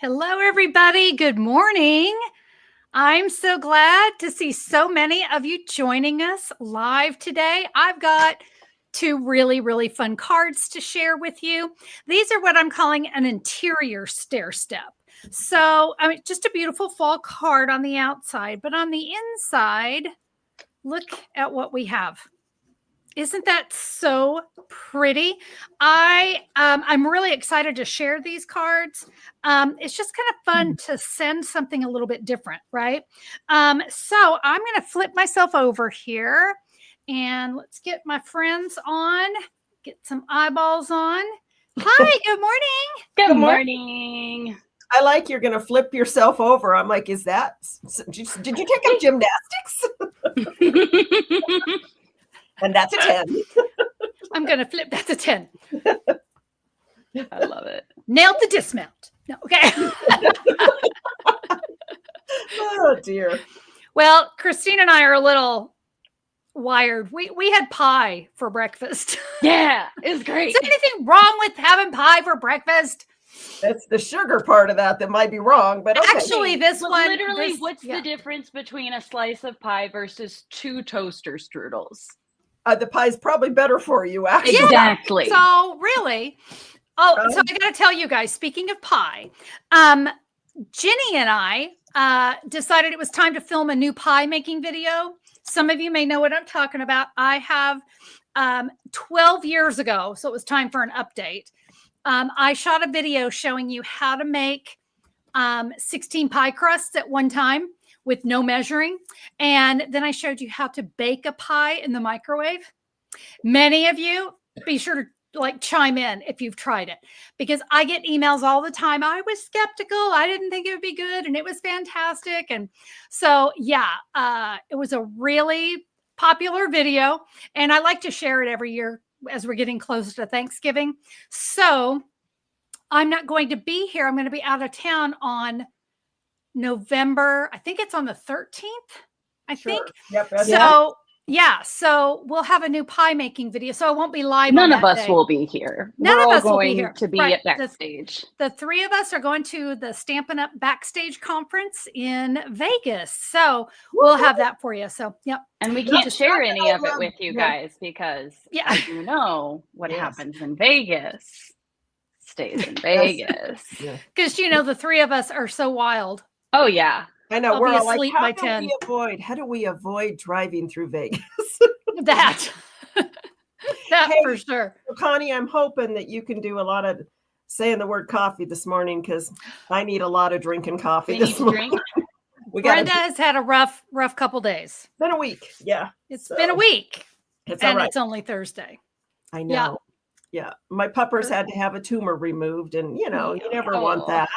Hello, everybody. Good morning. I'm so glad to see so many of you joining us live today. I've got two really fun cards to share with you. These are what I'm calling an interior stair step. So, I mean, just a beautiful fall card on the outside, but on the inside, look at what we have. Isn't that so pretty? I'm really excited to share these cards. It's just kind of fun to send something a little bit different, right? So I'm going to flip myself over here and let's get my friends on, get some eyeballs on. Hi, good morning. Good morning. I like you're going to flip yourself over. I'm like, is that, did you take up gymnastics? And that's a 10. I'm going to flip. That's a 10. I love it. Nailed the dismount. No, okay. Oh, dear. Well, Christine and I are a little wired. We had pie for breakfast. Yeah, it was great. Is there anything wrong with having pie for breakfast? That's the sugar part of that might be wrong, but okay. Actually, What's the difference between a slice of pie versus 2 toaster strudels? The pie's probably better for you, actually. Exactly. So really, so I got to tell you guys, speaking of pie, Ginny and I decided it was time to film a new pie making video. Some of you may know what I'm talking about. I have 12 years ago, so it was time for an update. I shot a video showing you how to make 16 pie crusts at one time with no measuring. And then I showed you how to bake a pie in the microwave. Many of you, be sure to chime in if you've tried it, because I get emails all the time. I was skeptical. I didn't think it would be good. And it was fantastic. And so, yeah, it was a really popular video. And I like to share it every year as we're getting closer to Thanksgiving. So I'm not going to be here. I'm going to be out of town on November. I think it's on the 13th. I think. Yep. So so we'll have a new pie making video. So I won't be live. None of us will be here. None of us will be here. To be at backstage. The three of us are going to the Stampin Up backstage conference in Vegas. So we'll have that for you. So yep. And we can't share any of it with you guys because as you know what happens in Vegas stays in Vegas. Because the three of us are so wild. Oh yeah. I know. We're all like, how do we avoid driving through Vegas? That for sure. Connie, I'm hoping that you can do a lot of saying the word coffee this morning, because I need a lot of drinking coffee this morning. Brenda has had a rough couple days. It's been a week. Yeah. It's been a week. It's all right. It's only Thursday. I know. Yeah. My puppers had to have a tumor removed, and you never want that.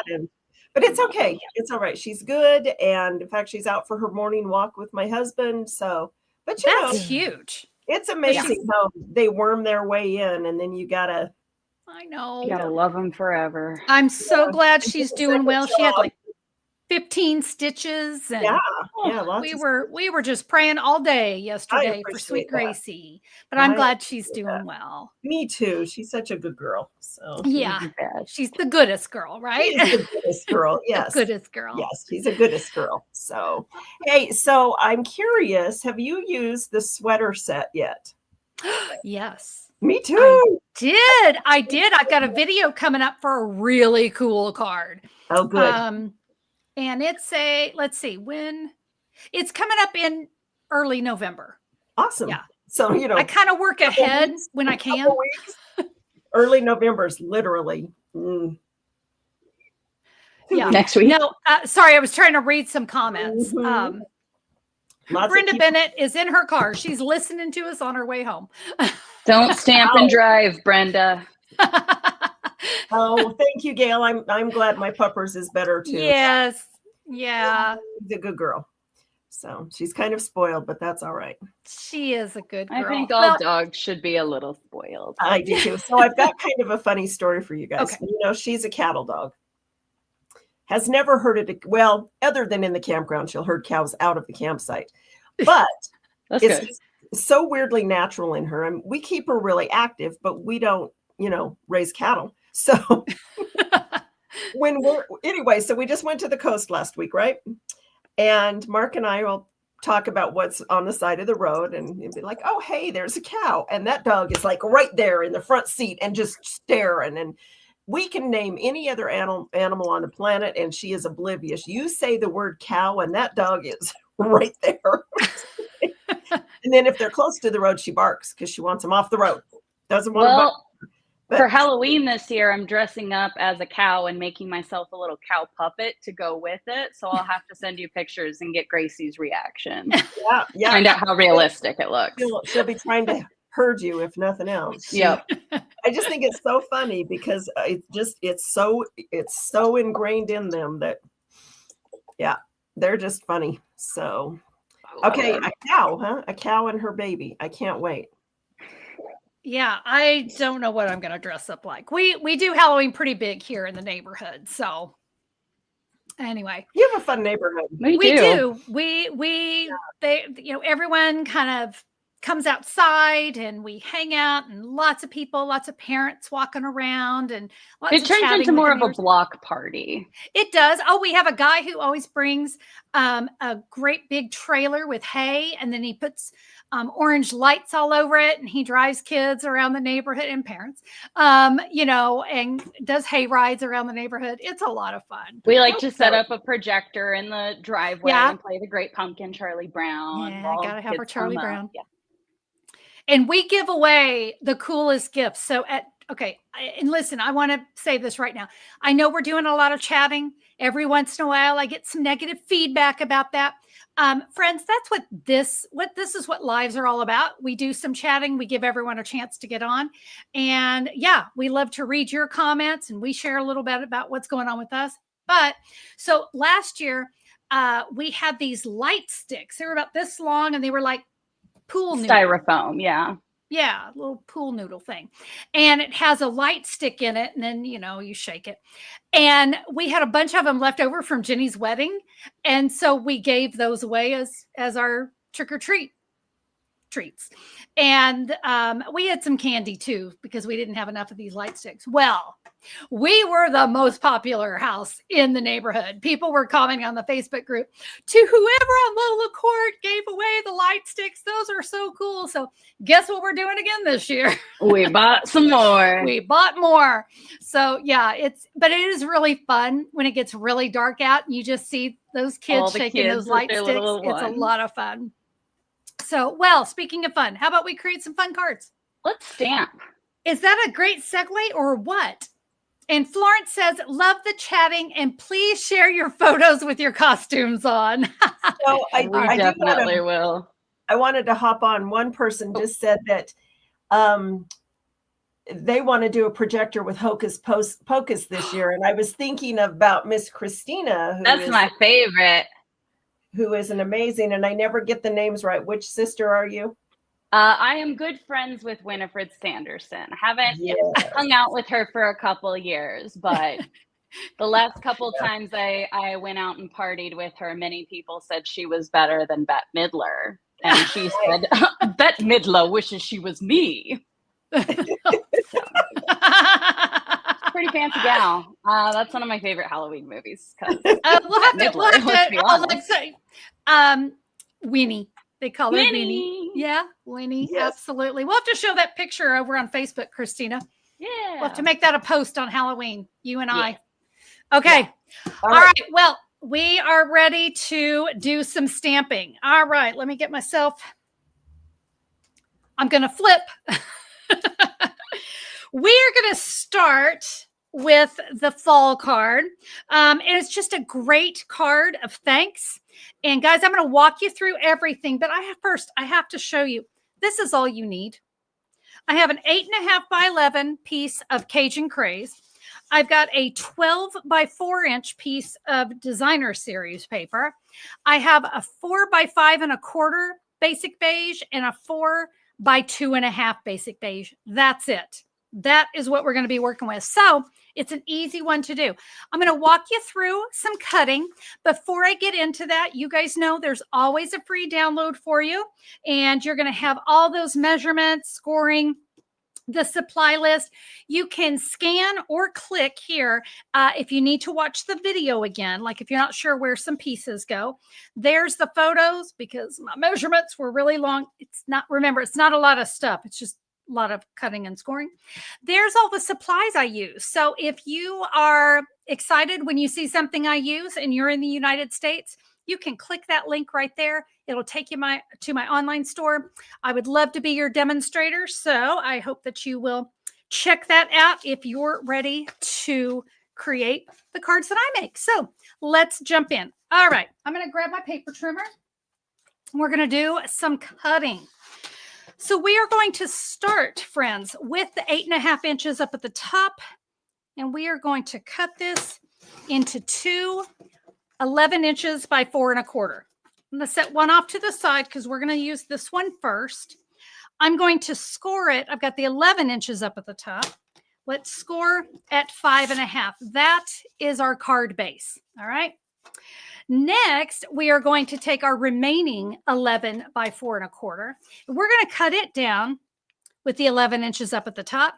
But it's okay. It's all right. She's good. And in fact, she's out for her morning walk with my husband. So, but that's huge. It's amazing how they worm their way in, and then you gotta love them forever. I'm so glad she's doing well. She had 15 stitches, and we were just praying all day yesterday for sweet Gracie. But I'm glad she's doing well. Me too. She's such a good girl. So she's the goodest girl, right? She's the goodest girl. Yes, the goodest girl. Yes, she's the goodest girl. So hey, so I'm curious. Have you used the sweater set yet? Yes. Me too. I did. I've got a video coming up for a really cool card. Oh, good. And it's let's see, when it's coming up in early November. Awesome. Yeah. So, I kind of work ahead when I can. Early November is literally next week. No, sorry, I was trying to read some comments. Brenda Bennett is in her car. She's listening to us on her way home. Don't stamp and drive, Brenda. Oh, thank you, Gail. I'm glad my puppers is better too. Yes. Yeah. She's a good girl. So she's kind of spoiled, but that's all right. She is a good girl. I think all dogs should be a little spoiled. I do too. So I've got kind of a funny story for you guys. Okay. She's a cattle dog. Has never herded other than in the campground, she'll herd cows out of the campsite. But it's so weirdly natural in her. And we keep her really active, but we don't, raise cattle. So Anyway, so we just went to the coast last week, right? And Mark and I will talk about what's on the side of the road and be like, oh, hey, there's a cow. And that dog is like right there in the front seat and just staring. And we can name any other animal on the planet and she is oblivious. You say the word cow and that dog is right there. And then if they're close to the road, she barks because she wants them off the road. Doesn't want to bark. For Halloween this year, I'm dressing up as a cow and making myself a little cow puppet to go with it. So I'll have to send you pictures and get Gracie's reaction. Yeah. Find out how realistic it looks. She'll be trying to herd you, if nothing else. Yep. I just think it's so funny because it's so ingrained in them that, they're just funny. So, okay, a cow, huh? A cow and her baby. I can't wait. Yeah, I don't know what I'm going to dress up like. We do Halloween pretty big here in the neighborhood. So anyway, you have a fun neighborhood. We do. Everyone kind of comes outside and we hang out and lots of people, lots of parents walking around and it turns into more of a block party. It does. Oh, we have a guy who always brings a great big trailer with hay and then he puts orange lights all over it and he drives kids around the neighborhood and parents, and does hay rides around the neighborhood. It's a lot of fun. We like to set up a projector in the driveway and play the Great Pumpkin, Charlie Brown. Yeah, I gotta have our Charlie Brown. Yeah. And we give away the coolest gifts. So and listen, I want to say this right now. I know we're doing a lot of chatting. Every once in a while, I get some negative feedback about that. Friends, that's what this is what lives are all about. We do some chatting. We give everyone a chance to get on. And we love to read your comments and we share a little bit about what's going on with us. But so last year, we had these light sticks. They were about this long and they were like pool noodle. Styrofoam, yeah. Yeah, a little pool noodle thing. And it has a light stick in it. And then, you shake it. And we had a bunch of them left over from Jenny's wedding. And so we gave those away as our trick-or-treat treats. And we had some candy too, because we didn't have enough of these light sticks. Well, we were the most popular house in the neighborhood. People were commenting on the Facebook group, to whoever on Lola Court gave away the light sticks. Those are so cool. So guess what we're doing again this year? We bought some more. We bought more. So but it is really fun when it gets really dark out and you just see those kids shaking those light sticks. It's a lot of fun. So, speaking of fun, how about we create some fun cards? Let's stamp. Is that a great segue or what? And Florence says, love the chatting and please share your photos with your costumes on. So I definitely will. I wanted to hop on. One person just said that they want to do a projector with Hocus Pocus this year. And I was thinking about Miss Christina. That's my favorite. Who is an amazing, and I never get the names right. Which sister are you? I am good friends with Winifred Sanderson. Haven't hung out with her for a couple of years, but the last couple times I went out and partied with her, many people said she was better than Bette Midler. And she said, Bette Midler wishes she was me. Pretty fancy gal. That's one of my favorite Halloween movies. We'll have to Winnie. They call her Winnie. Yeah, Winnie. Yes. Absolutely. We'll have to show that picture over on Facebook, Christina. Yeah. We'll have to make that a post on Halloween, you and I. Okay. Yeah. All right. Well, we are ready to do some stamping. All right. Let me get myself. I'm going to flip. We're going to start with the fall card. And it's just a great card of thanks. And guys, I'm going to walk you through everything, but I have to show you. This is all you need. I have an 8.5 by 11 piece of Cajun Craze. I've got a 12 by 4 inch piece of designer series paper. I have a 4 by 5.25 basic beige and a 4 by 2.5 basic beige. That's it. That is what we're going to be working with. So it's an easy one to do. I'm going to walk you through some cutting. Before I get into that, you guys know there's always a free download for you. And you're going to have all those measurements, scoring, the supply list. You can scan or click here if you need to watch the video again, like if you're not sure where some pieces go. There's the photos because my measurements were really long. It's not, remember, it's not a lot of stuff. It's just a lot of cutting and scoring. There's all the supplies I use. So if you are excited when you see something I use and you're in the United States, you can click that link right there. It'll take you to my online store. I would love to be your demonstrator. So I hope that you will check that out if you're ready to create the cards that I make. So let's jump in. All right. I'm going to grab my paper trimmer. We're going to do some cutting. So we are going to start, friends, with the 8.5 inches up at the top. And we are going to cut this into two 11 inches by 4 1/4. I'm going to set one off to the side because we're going to use this one first. I'm going to score it. I've got the 11 inches up at the top. Let's score at 5 1/2. That is our card base. All right. Next, we are going to take our remaining 11 by 4 1/4. We're going to cut it down with the 11 inches up at the top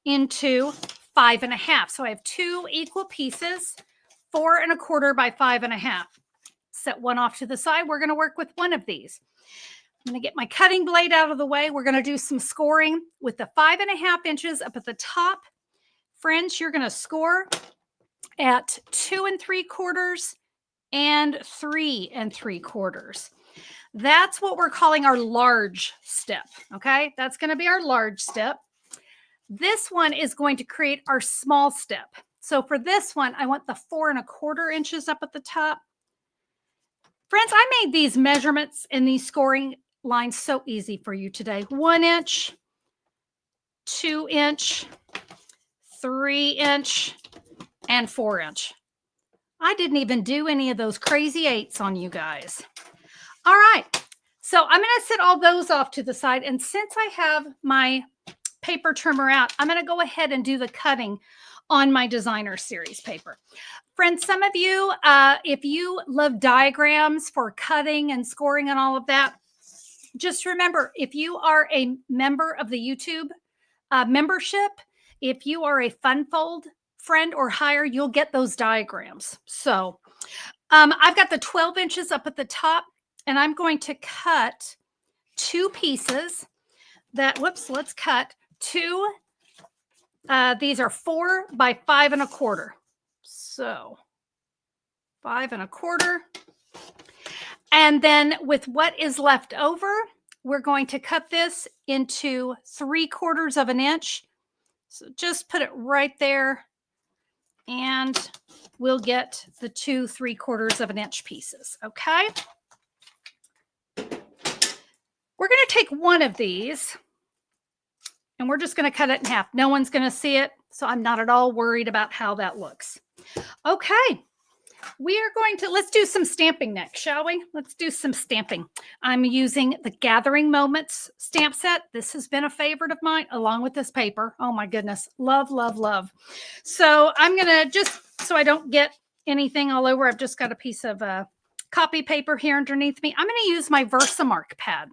into 5 1/2. So I have two equal pieces, 4 1/4 by 5 1/2. Set one off to the side. We're going to work with one of these. I'm going to get my cutting blade out of the way. We're going to do some scoring with the 5 1/2 inches up at the top. Friends, you're going to score at 2 3/4 and 3 3/4. That's what we're calling our large step. Okay, that's going to be our large step. This one is going to create our small step. So for this one, I want the 4 1/4 inches up at the top. Friends, I made these measurements and these scoring lines so easy for you today. 1 inch, 2 inch, 3 inch, and 4 inch. I didn't even do any of those crazy 8s on you guys. All right. So I'm going to set all those off to the side. And since I have my paper trimmer out, I'm going to go ahead and do the cutting on my designer series paper. Friends, some of you, if you love diagrams for cutting and scoring and all of that, just remember, if you are a member of the YouTube membership, if you are a FunFold friend or higher, you'll get those diagrams. So I've got the 12 inches up at the top, and I'm going to cut two pieces that, let's cut two. These are 4 by 5 1/4. So 5 1/4. And then with what is left over, we're going to cut this into 3/4 of an inch. So just put it right there, and we'll get the two 3/4 of an inch pieces. Okay. We're going to take one of these, and we're just going to cut it in half. No one's going to see it, so I'm not at all worried about how that looks. Okay. We are going to, let's do some stamping next, shall we? Let's do some stamping. I'm using the Gathering Moments stamp set. This has been a favorite of mine, along with this paper. Oh my goodness. Love, love, love. So I'm going to just, so I don't get anything all over, I've just got a piece of copy paper here underneath me. I'm going to use my Versamark pad.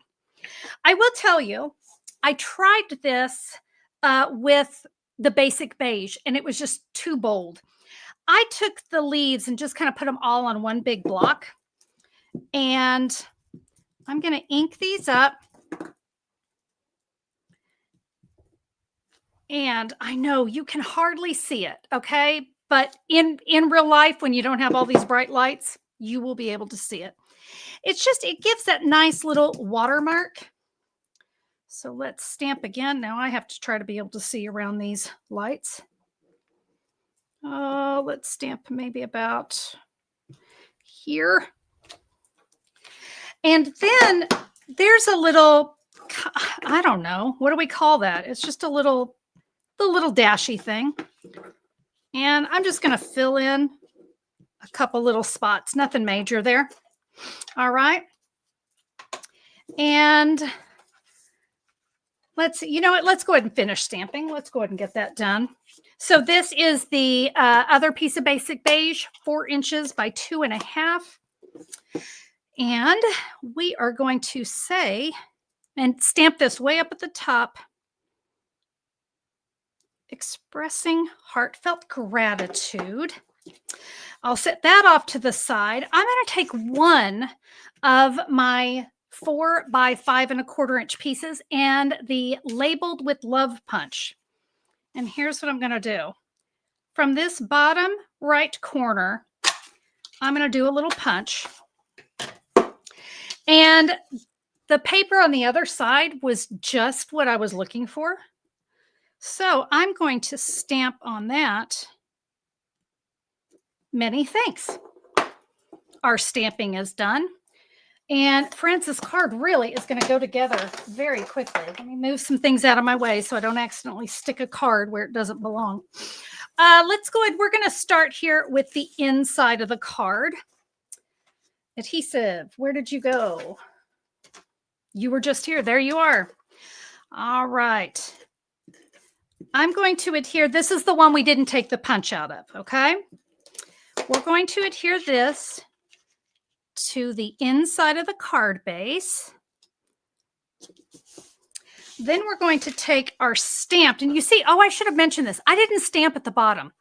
I will tell you, I tried this with the basic beige, and it was just too bold. I took the leaves and just kind of put them all on one big block. And I'm going to ink these up. And I know you can hardly see it, okay? But in real life, when you don't have all these bright lights, you will be able to see it. It's just, it gives that nice little watermark. So let's stamp again. Now I have to try to be able to see around these lights. Oh, let's stamp maybe about here. And then there's a little, I don't know, what do we call that? It's just the little dashy thing. And I'm just going to fill in a couple little spots, nothing major there. All right. And you know what? Let's go ahead and finish stamping. Let's go ahead and get that done. So this is the other piece of basic beige, 4 inches by 2 1/2. And we are going to say, and stamp this way up at the top. expressing heartfelt gratitude. I'll set that off to the side. I'm going to take one of my 4 by 5 1/4 inch pieces and the labeled with love punch. And here's what I'm going to do. From this bottom right corner, I'm going to do a little punch. And the paper on the other side was just what I was looking for. So I'm going to stamp on that. Many thanks. Our stamping is done. And Francis' card really is going to go together very quickly. Let me move some things out of my way so I don't accidentally stick a card where it doesn't belong. Let's go ahead. We're going to start here with the inside of the card. Adhesive, where did you go? You were just here. There you are. All right. I'm going to adhere. This is the one we didn't take the punch out of, okay? We're going to adhere this to the inside of the card base. Then we're going to take our stamped, and you see, oh, I should have mentioned this. I didn't stamp at the bottom.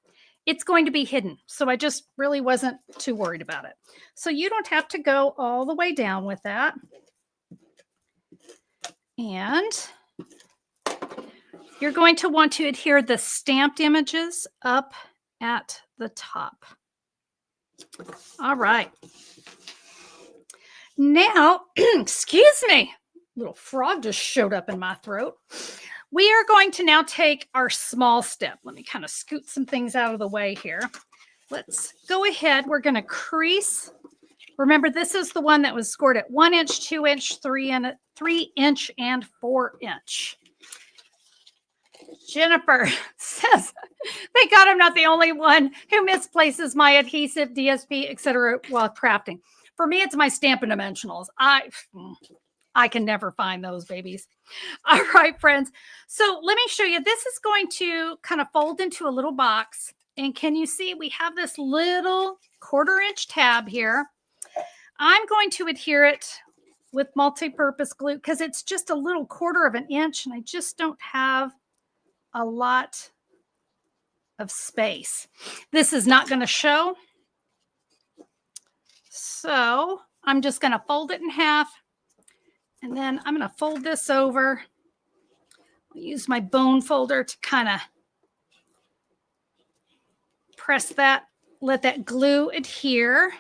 It's going to be hidden. So I just really wasn't too worried about it. So you don't have to go all the way down with that. And you're going to want to adhere the stamped images up at the top. All right. Now, excuse me, little frog just showed up in my throat. We are going to now take our small step. Let me kind of scoot some things out of the way here. Let's go ahead. We're going to crease. Remember, this is the one that was scored at 1 inch, 2 inch, 3 inch, and 4 inch. Jennifer says, thank God I'm not the only one who misplaces my adhesive, DSP, etc. while crafting. For me, it's my Stampin' Dimensionals. I can never find those babies. All right, friends. So let me show you. This is going to kind of fold into a little box. And can you see we have this little 1/4 inch tab here. I'm going to adhere it with multi-purpose glue because it's just a little 1/4 inch and I just don't have a lot of space. This is not going to show. So I'm just going to fold it in half. And then I'm going to fold this over. I'll use my bone folder to kind of press that, let that glue adhere.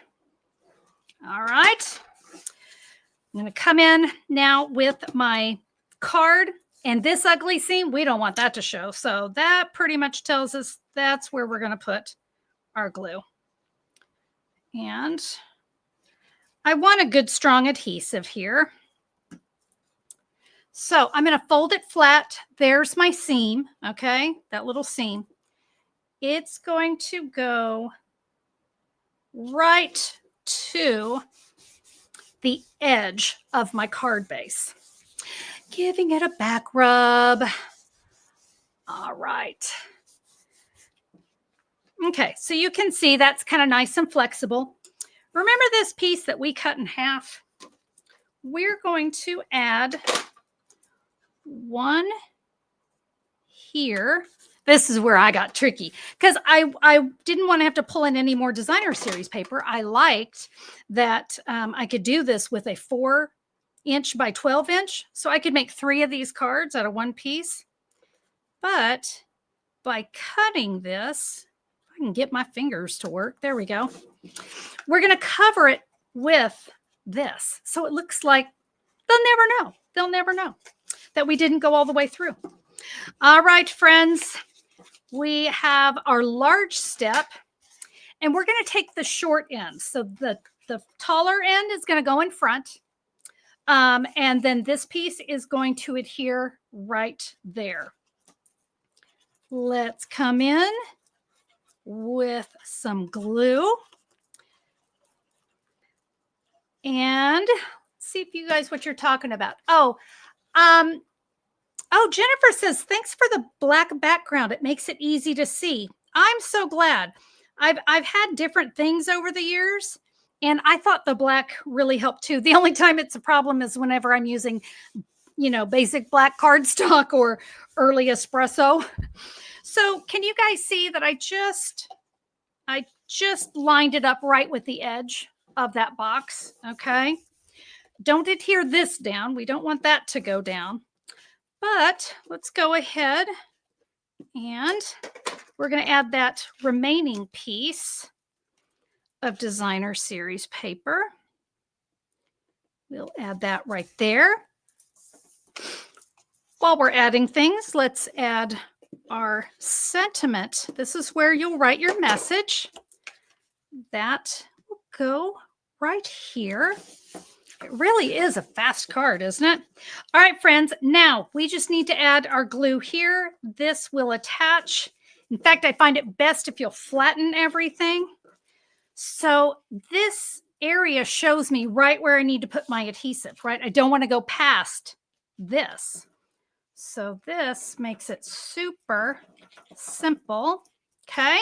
All right. I'm going to come in now with my card. And this ugly seam, we don't want that to show. So that pretty much tells us that's where we're going to put our glue. And I want a good strong adhesive here. So I'm going to fold it flat. There's my seam, okay? That little seam. It's going to go right to the edge of my card base. Giving it a back rub. All right. Okay, so you can see that's kind of nice and flexible. Remember this piece that we cut in half? We're going to add one here. This is where I got tricky because I didn't want to have to pull in any more designer series paper. I liked that I could do this with a 4 inch by 12 inch. So I could make 3 of these cards out of one piece. But by cutting this, I can get my fingers to work. There we go. We're going to cover it with this. So it looks like they'll never know. They'll never know that we didn't go all the way through. All right, friends. We have our large step. And we're going to take the short end. So the taller end is going to go in front. And then this piece is going to adhere right there. Let's come in with some glue. And see if you guys what you're talking about. Oh, Jennifer says, thanks for the black background. It makes it easy to see. I'm so glad. I've had different things over the years. And I thought the black really helped too. The only time it's a problem is whenever I'm using basic black cardstock or early espresso. So can you guys see that I just lined it up right with the edge of that box? Okay. Don't adhere this down. We don't want that to go down. But let's go ahead and we're going to add that remaining piece of designer series paper. We'll add that right there. While we're adding things, let's add our sentiment. This is where you'll write your message. That will go right here. It really is a fast card, isn't it? All right, friends, now we just need to add our glue here. This will attach. In fact, I find it best if you'll flatten everything. So this area shows me right where I need to put my adhesive, right? I don't want to go past this. So this makes it super simple, okay?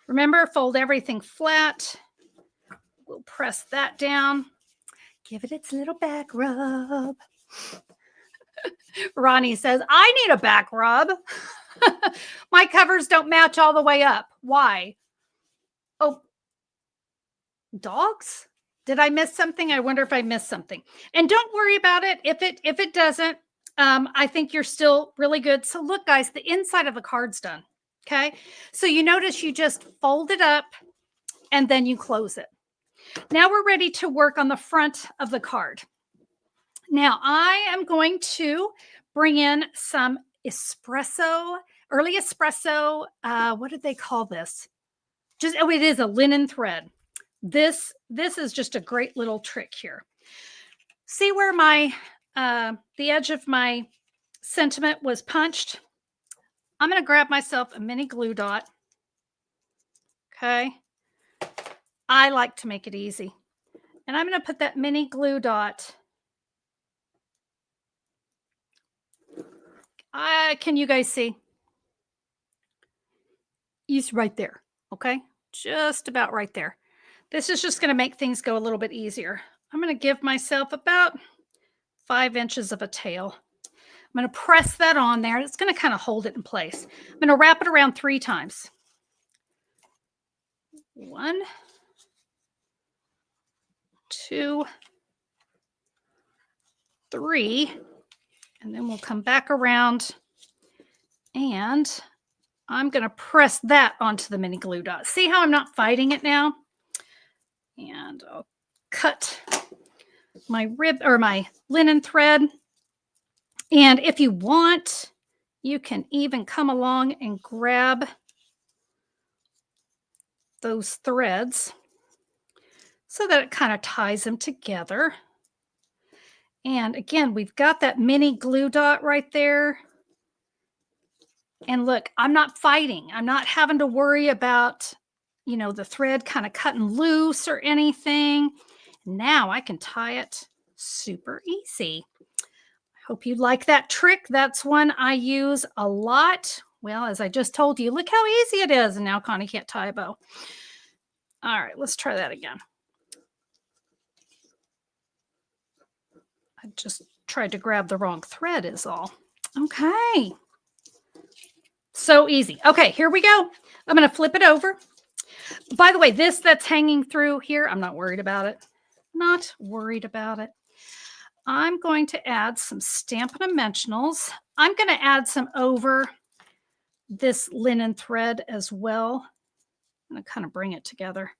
Remember, fold everything flat. We'll press that down. Give it its little back rub. Ronnie says, I need a back rub. My covers don't match all the way up. Why? Oh, dogs? Did I miss something? I wonder if I missed something. And don't worry about it. If it doesn't, I think you're still really good. So look, guys, the inside of the card's done. Okay. So you notice you just fold it up and then you close it. Now we're ready to work on the front of the card. Now I am going to bring in some early espresso. What did they call this? It is a linen thread. This is just a great little trick here. See where my the edge of my sentiment was punched? I'm going to grab myself a mini glue dot. Okay. I like to make it easy. And I'm going to put that mini glue dot. Can you guys see? It's right there. Okay. Just about right there. This is just going to make things go a little bit easier. I'm going to give myself about 5 inches of a tail. I'm going to press that on there. It's going to kind of hold it in place. I'm going to wrap it around 3 times. 1, 2, 3. And then we'll come back around and I'm going to press that onto the mini glue dot. See how I'm not fighting it now? And I'll cut my my linen thread. And if you want, you can even come along and grab those threads so that it kind of ties them together. And again, we've got that mini glue dot right there. And look, I'm not fighting. I'm not having to worry about, the thread kind of cutting loose or anything. Now I can tie it super easy. I hope you like that trick. That's one I use a lot. Well, as I just told you, look how easy it is. And now Connie can't tie a bow. All right, let's try that again. I just tried to grab the wrong thread is all. Okay. So easy. Okay, here we go. I'm going to flip it over. By the way, this that's hanging through here, I'm not worried about it. Not worried about it. I'm going to add some Stampin' Dimensionals. I'm going to add some over this linen thread as well. I'm going to kind of bring it together.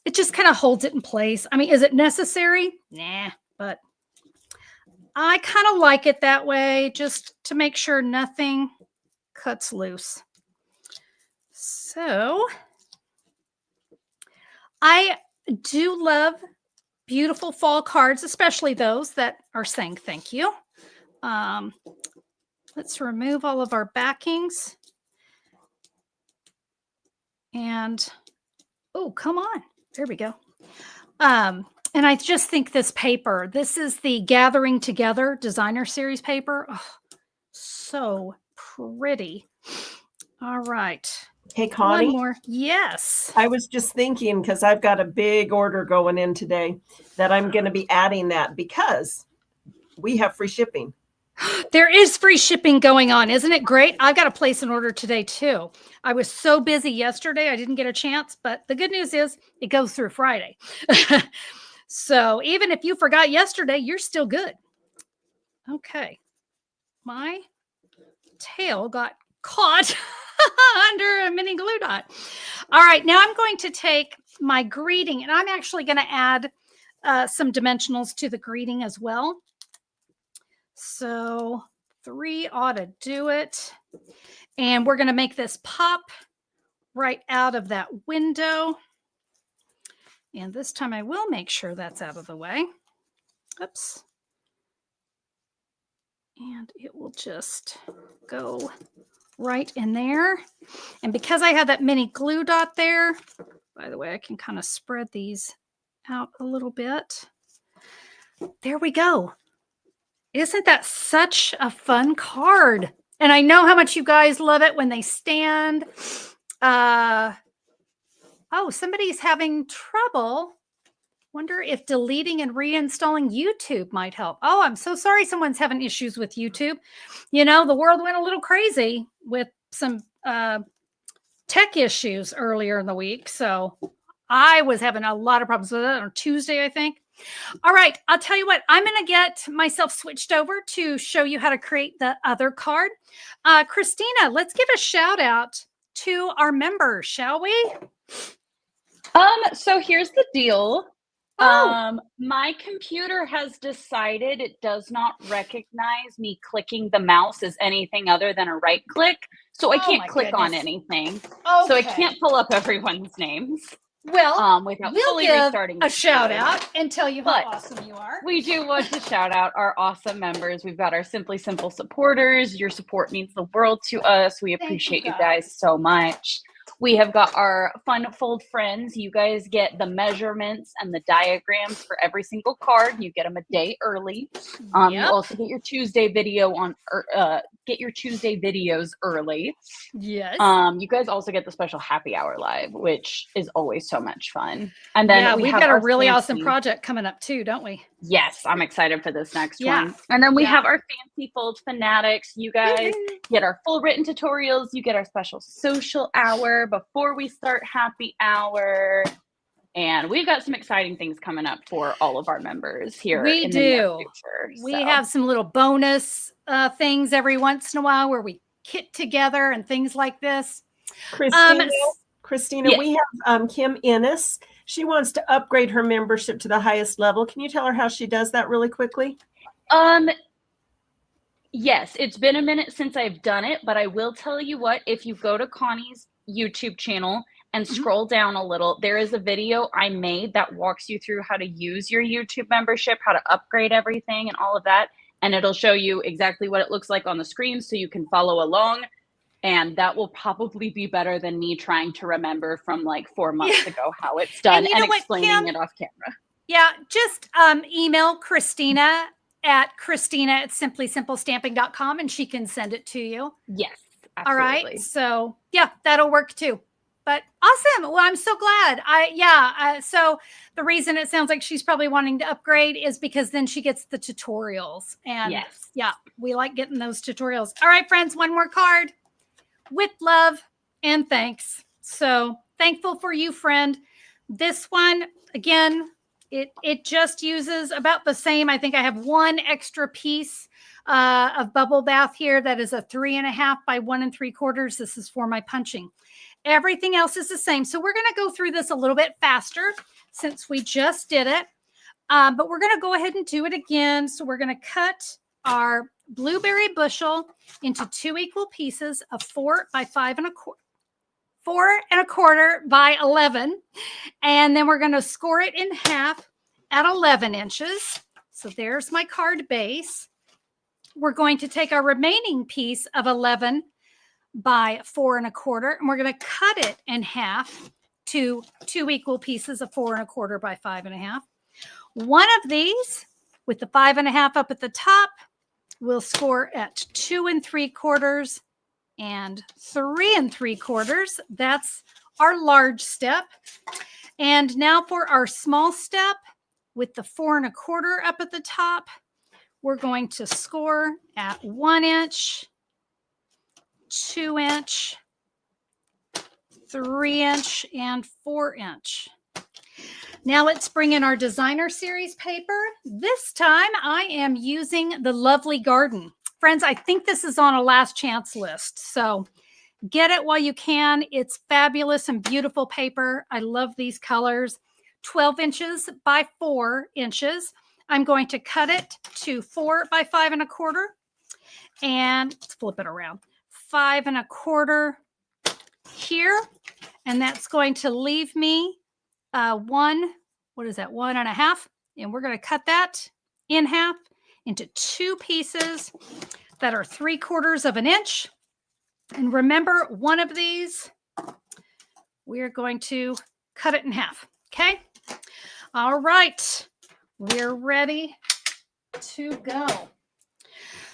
It just kind of holds it in place. I mean, is it necessary? Nah, but I kind of like it that way just to make sure nothing cuts loose. So I do love beautiful fall cards, especially those that are saying thank you. Let's remove all of our backings. And, oh, come on. There we go. And I just think this paper, this is the Gathering Together Designer Series paper. Oh, so pretty. All right. Hey, Connie. One more. Yes. I was just thinking, because I've got a big order going in today, that I'm going to be adding that because we have free shipping. There is free shipping going on. Isn't it great? I've got to place an order today too. I was so busy yesterday. I didn't get a chance, but the good news is it goes through Friday. So even if you forgot yesterday, you're still good. Okay. My tail got caught under a mini glue dot. All right. Now I'm going to take my greeting and I'm actually going to add some dimensionals to the greeting as well. So 3 ought to do it. And we're going to make this pop right out of that window. And this time I will make sure that's out of the way. Oops. And it will just go right in there. And because I have that mini glue dot there, by the way, I can kind of spread these out a little bit. There we go. Isn't that such a fun card? And I know how much you guys love it when they stand. Oh, somebody's having trouble. Wonder if deleting and reinstalling YouTube might help. Oh, I'm so sorry someone's having issues with YouTube. You know, the world went a little crazy with some tech issues earlier in the week. So I was having a lot of problems with it on Tuesday, I think. All right, I'll tell you what, I'm going to get myself switched over to show you how to create the other card. Christina, let's give a shout out to our members, shall we? So here's the deal. Oh. My computer has decided it does not recognize me clicking the mouse as anything other than a right click. So I can't click on anything. Okay. So I can't pull up everyone's names. Well, without we'll fully give restarting a shout out and tell you how awesome you are. We do want to shout out our awesome members. We've got our Simply Simple supporters. Your support means the world to us. We appreciate you guys so much. We have got our Fun Fold friends. You guys get the measurements and the diagrams for every single card. You get them a day early. You also get your Tuesday video on get your Tuesday videos early. Yes. You guys also get the special happy hour live, which is always so much fun. And then we've got a really awesome project coming up too, don't we? Yes, I'm excited for this next one. And then we have our Fancy Fold fanatics. You guys get our full written tutorials. You get our special social hour before we start happy hour. And we've got some exciting things coming up for all of our members here. We in do. The near future, we have some little bonus things every once in a while where we kit together and things like this. Christina, we have Kim Innes. She wants to upgrade her membership to the highest level. Can you tell her how she does that really quickly? Yes, it's been a minute since I've done it, but I will tell you what, if you go to Connie's YouTube channel and scroll down a little, there is a video I made that walks you through how to use your YouTube membership, how to upgrade everything and all of that. And it'll show you exactly what it looks like on the screen so you can follow along. And that will probably be better than me trying to remember from like 4 months ago how it's done and explaining it off camera. Yeah, just email Christina at simplysimplestamping.com and she can send it to you. Yes, absolutely. All right. So yeah, that'll work too. But awesome. Well, I'm so glad. So the reason it sounds like she's probably wanting to upgrade is because then she gets the tutorials. And we like getting those tutorials. All right, friends, one more card. With love and thanks. So thankful for you, friend. This one, again, it just uses about the same. I think I have one extra piece of bubble bath here. That is a 3.5 by 1 3/4. This is for my punching. Everything else is the same. So we're going to go through this a little bit faster since we just did it. But we're going to go ahead and do it again. So we're going to cut our blueberry bushel into 2 equal pieces of 4 by 5 1/4, 4 1/4 by 11. And then we're going to score it in half at 11 inches. So there's my card base. We're going to take our remaining piece of 11 by 4 1/4, and we're going to cut it in half to 2 equal pieces of 4 1/4 by 5 1/2. One of these with the 5 1/2 up at the top will score at 2 3/4 and 3 3/4. That's our large step. And now for our small step with the 4 1/4 up at the top, we're going to score at 1 inch, 2 inch, 3 inch, and 4 inch. Now let's bring in our designer series paper. This time I am using the Lovely Garden. Friends, I think this is on a last chance list, so get it while you can. It's fabulous and beautiful paper. I love these colors. 12 inches by 4 inches. I'm going to cut it to 4 by 5 1/4. And let's flip it around. 5 1/4 here. And that's going to leave me 1, what is that, 1 1/2. And we're going to cut that in half into 2 pieces that are 3/4 of an inch. And remember, one of these, we're going to cut it in half. Okay. All right. We're ready to go.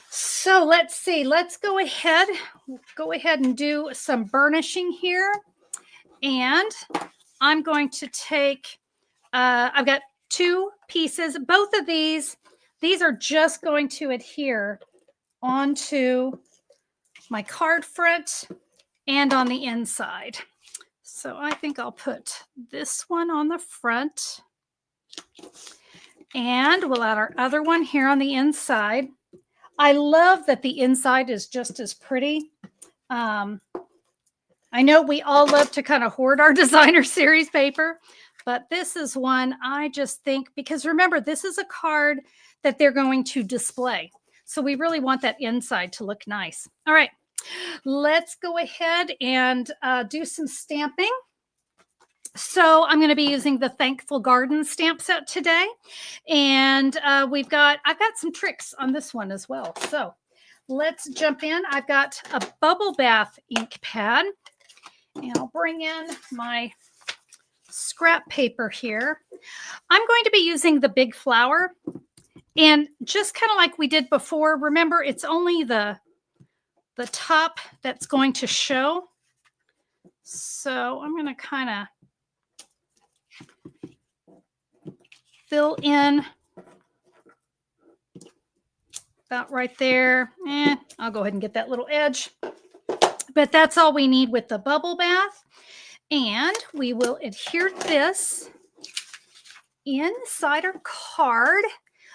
So let's see. Let's go ahead. We'll go ahead and do some burnishing here. And I'm going to take, I've got 2 pieces. Both of these are just going to adhere onto my card front and on the inside. So I think I'll put this one on the front. And we'll add our other one here on the inside. I love that the inside is just as pretty. I know we all love to kind of hoard our designer series paper, but this is one I just think, because remember, this is a card that they're going to display. So we really want that inside to look nice. All right, let's go ahead and do some stamping. So I'm going to be using the Thankful Garden stamp set today. And I've got some tricks on this one as well. So let's jump in. I've got a bubble bath ink pad. And I'll bring in my scrap paper here. I'm going to be using the big flower. And just kind of like we did before, remember, it's only the top that's going to show. So I'm going to kind of fill in about right there. I'll go ahead and get that little edge. But that's all we need with the bubble bath. And we will adhere this inside our card.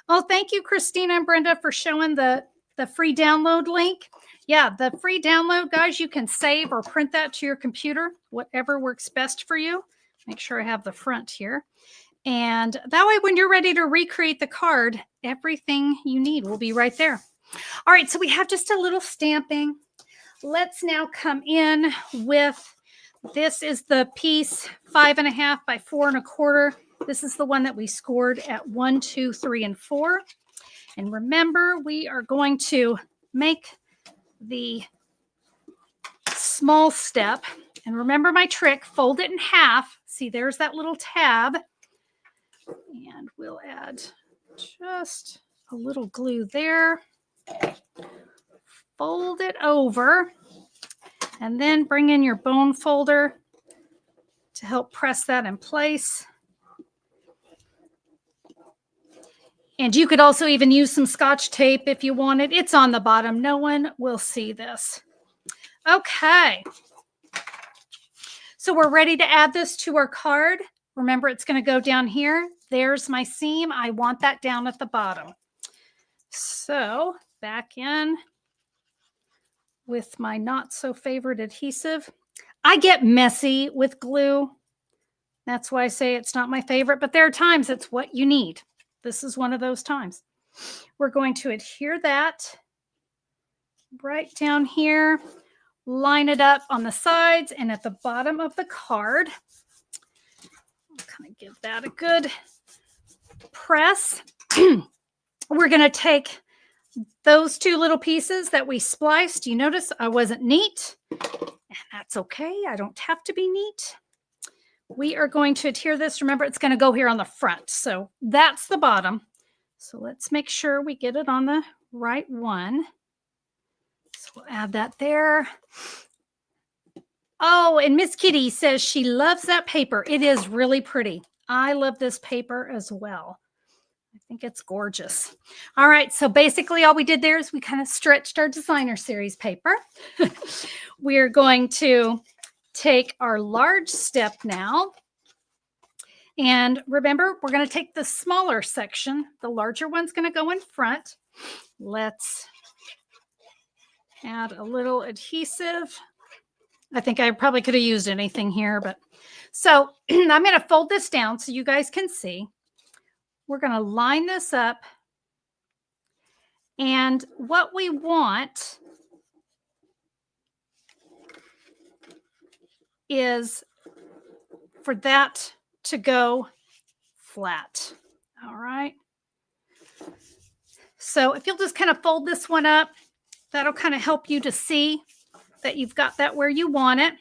Oh, thank you, Christina and Brenda, for showing the free download link. Yeah, the free download, guys, you can save or print that to your computer, whatever works best for you. Make sure I have the front here. And that way, when you're ready to recreate the card, everything you need will be right there. All right, so we have just a little stamping. Let's now come in with, this is the piece 5 1/2 by 4 1/4. This is the one that we scored at 1, 2, 3, and 4. And remember, we are going to make the small step. And remember my trick, fold it in half. See, there's that little tab. And we'll add just a little glue there. Fold it over. And then bring in your bone folder to help press that in place. And you could also even use some Scotch tape if you wanted. It's on the bottom. No one will see this. Okay. So we're ready to add this to our card. Remember, it's going to go down here. There's my seam. I want that down at the bottom. So back in with my not so favorite adhesive. I get messy with glue. That's why I say it's not my favorite, but there are times it's what you need. This is one of those times. We're going to adhere that right down here, line it up on the sides and at the bottom of the card. I'll kind of give that a good press. We're going to take those 2 little pieces that we spliced. You notice I wasn't neat, and that's okay. I don't have to be neat. We are going to adhere this. Remember, it's going to go here on the front. So that's the bottom. So let's make sure we get it on the right one. So we'll add that there. Oh, and Miss Kitty says she loves that paper. It is really pretty. I love this paper as well. I think it's gorgeous. All right, so basically all we did there is we kind of stretched our designer series paper. We're going to take our large step now. And remember, we're going to take the smaller section. The larger one's going to go in front. Let's add a little adhesive. I think I probably could have used anything here, but so I'm going to fold this down so you guys can see. We're going to line this up. And what we want is for that to go flat. All right. So if you'll just kind of fold this one up, that'll kind of help you to see that you've got that where you want it.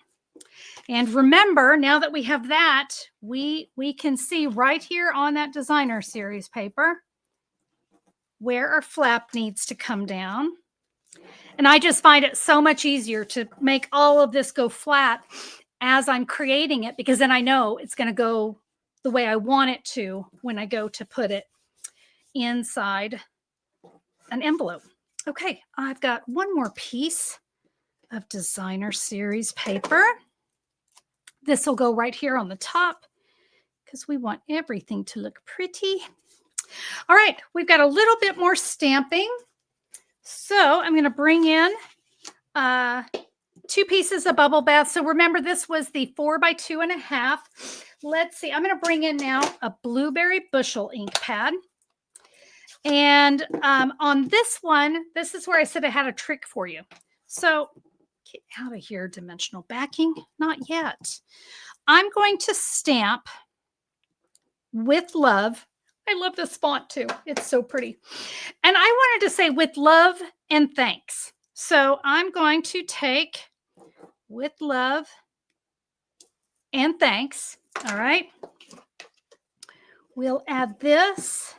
And remember, now that we have that, we can see right here on that designer series paper where our flap needs to come down. And I just find it so much easier to make all of this go flat as I'm creating it, because then I know it's going to go the way I want it to when I go to put it inside an envelope. Okay, I've got one more piece of designer series paper. This will go right here on the top because we want everything to look pretty. All right, we've got a little bit more stamping. So I'm going to bring in 2 pieces of bubble bath. So remember, this was the 4 by 2.5. Let's see, I'm going to bring in now a blueberry bushel ink pad. And on this one, this is where I said I had a trick for you. So get out of here, dimensional backing. Not yet. I'm going to stamp with love. I love this font too. It's so pretty. And I wanted to say with love and thanks. So I'm going to take with love and thanks. All right. We'll add this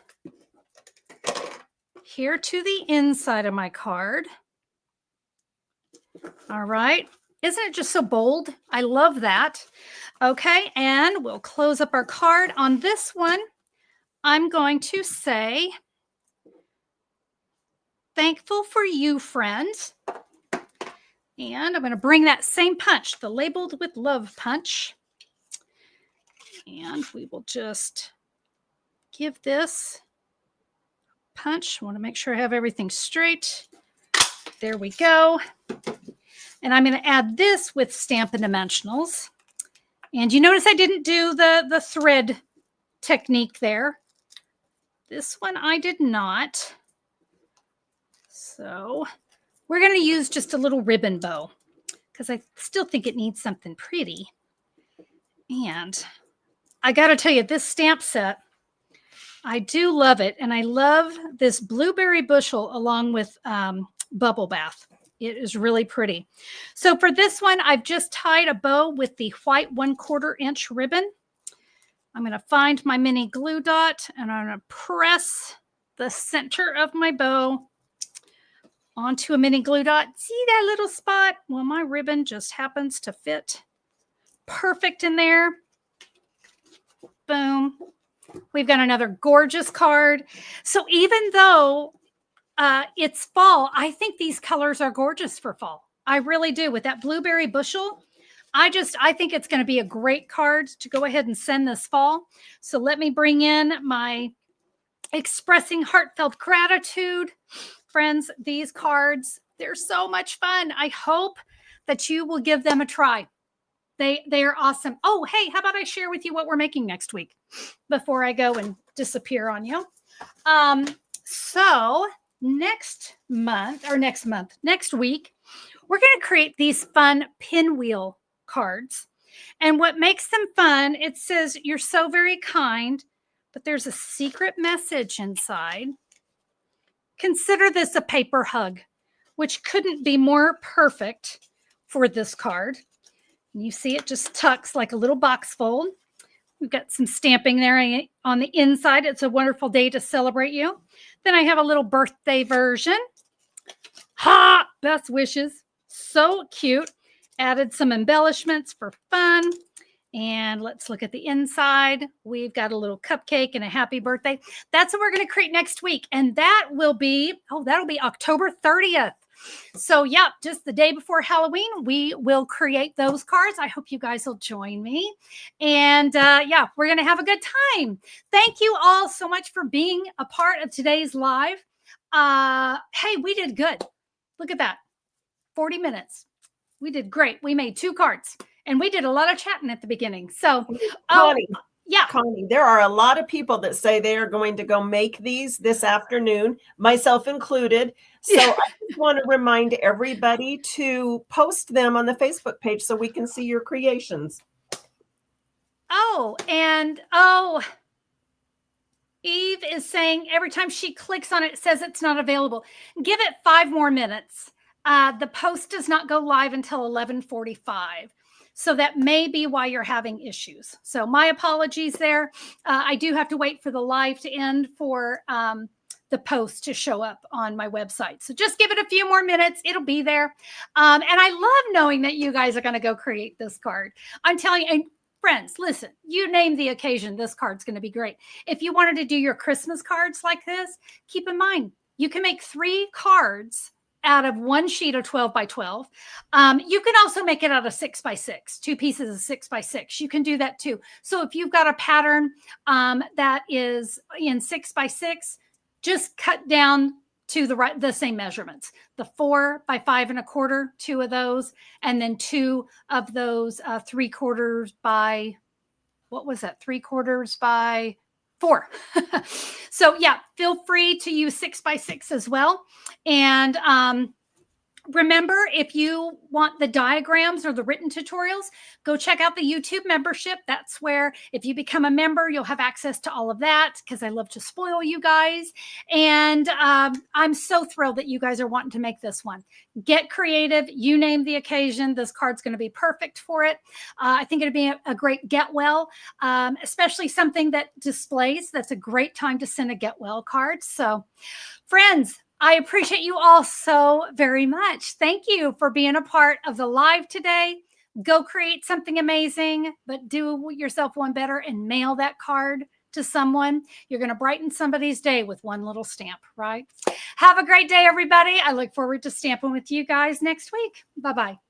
here to the inside of my card. All right. Isn't it just so bold? I love that. Okay. And we'll close up our card. On this one, I'm going to say, thankful for you, friends. And I'm going to bring that same punch, the labeled with love punch. And we will just give this punch. I want to make sure I have everything straight. There we go. And I'm going to add this with Stampin' Dimensionals. And you notice I didn't do the thread technique there. This one I did not. So we're going to use just a little ribbon bow because I still think it needs something pretty. And I got to tell you, this stamp set, I do love it. And I love this blueberry bushel along with bubble bath. It is really pretty. So for this one, I've just tied a bow with the white 1/4 inch ribbon. I'm going to find my mini glue dot and I'm going to press the center of my bow onto a mini glue dot. See that little spot? Well, my ribbon just happens to fit perfect in there. Boom. We've got another gorgeous card. So even though it's fall, I think these colors are gorgeous for fall. I really do. With that blueberry bushel, I think it's going to be a great card to go ahead and send this fall. So let me bring in my expressing heartfelt gratitude. Friends, these cards, they're so much fun. I hope that you will give them a try. They are awesome. Oh, hey, how about I share with you what we're making next week before I go and disappear on you? So next week, we're going to create these fun pinwheel cards. And what makes them fun, it says, you're so very kind, but there's a secret message inside. Consider this a paper hug, which couldn't be more perfect for this card. And you see it just tucks like a little box fold. We've got some stamping there on the inside. It's a wonderful day to celebrate you. Then I have a little birthday version. Ha! Best wishes. So cute. Added some embellishments for fun. And let's look at the inside. We've got a little cupcake and a happy birthday. That's what we're going to create next week. And that will be, that'll be October 30th. So, yeah, just the day before Halloween, we will create those cards. I hope you guys will join me. And yeah, we're going to have a good time. Thank you all so much for being a part of today's live. Hey, we did good. Look at that. 40 minutes. We did great. We made 2 cards. And we did a lot of chatting at the beginning. So, Connie, yeah. Connie, there are a lot of people that say they are going to go make these this afternoon, myself included. So I just want to remind everybody to post them on the Facebook page so we can see your creations. Eve is saying every time she clicks on it, it says it's not available. Give it 5 more minutes. The post does not go live until 11:45. So that may be why you're having issues. So my apologies there. I do have to wait for the live to end for the post to show up on my website. So just give it a few more minutes. It'll be there. And I love knowing that you guys are going to go create this card. I'm telling you, and friends, listen, you name the occasion, this card's going to be great. If you wanted to do your Christmas cards like this, keep in mind, you can make 3 cards out of 1 sheet of 12 by 12. You can also make it out of 6 by 6, 2 pieces of 6 by 6. You can do that too. So if you've got a pattern that is in 6 by 6, just cut down to the same measurements. The 4 by 5 1/4, 2 of those, and then 2 of those 3/4 by, what was that? 3/4 by 4. So yeah, feel free to use 6 by 6 as well. And remember, if you want the diagrams or the written tutorials, go check out the YouTube membership. That's where, if you become a member, you'll have access to all of that, because I love to spoil you guys. And I'm so thrilled that you guys are wanting to make this one. Get creative. You name the occasion. This card's going to be perfect for it. I think it'd be a great get well, especially something that displays. That's a great time to send a get well card. So, friends, I appreciate you all so very much. Thank you for being a part of the live today. Go create something amazing, but do yourself one better and mail that card to someone. You're going to brighten somebody's day with one little stamp, right? Have a great day, everybody. I look forward to stamping with you guys next week. Bye-bye.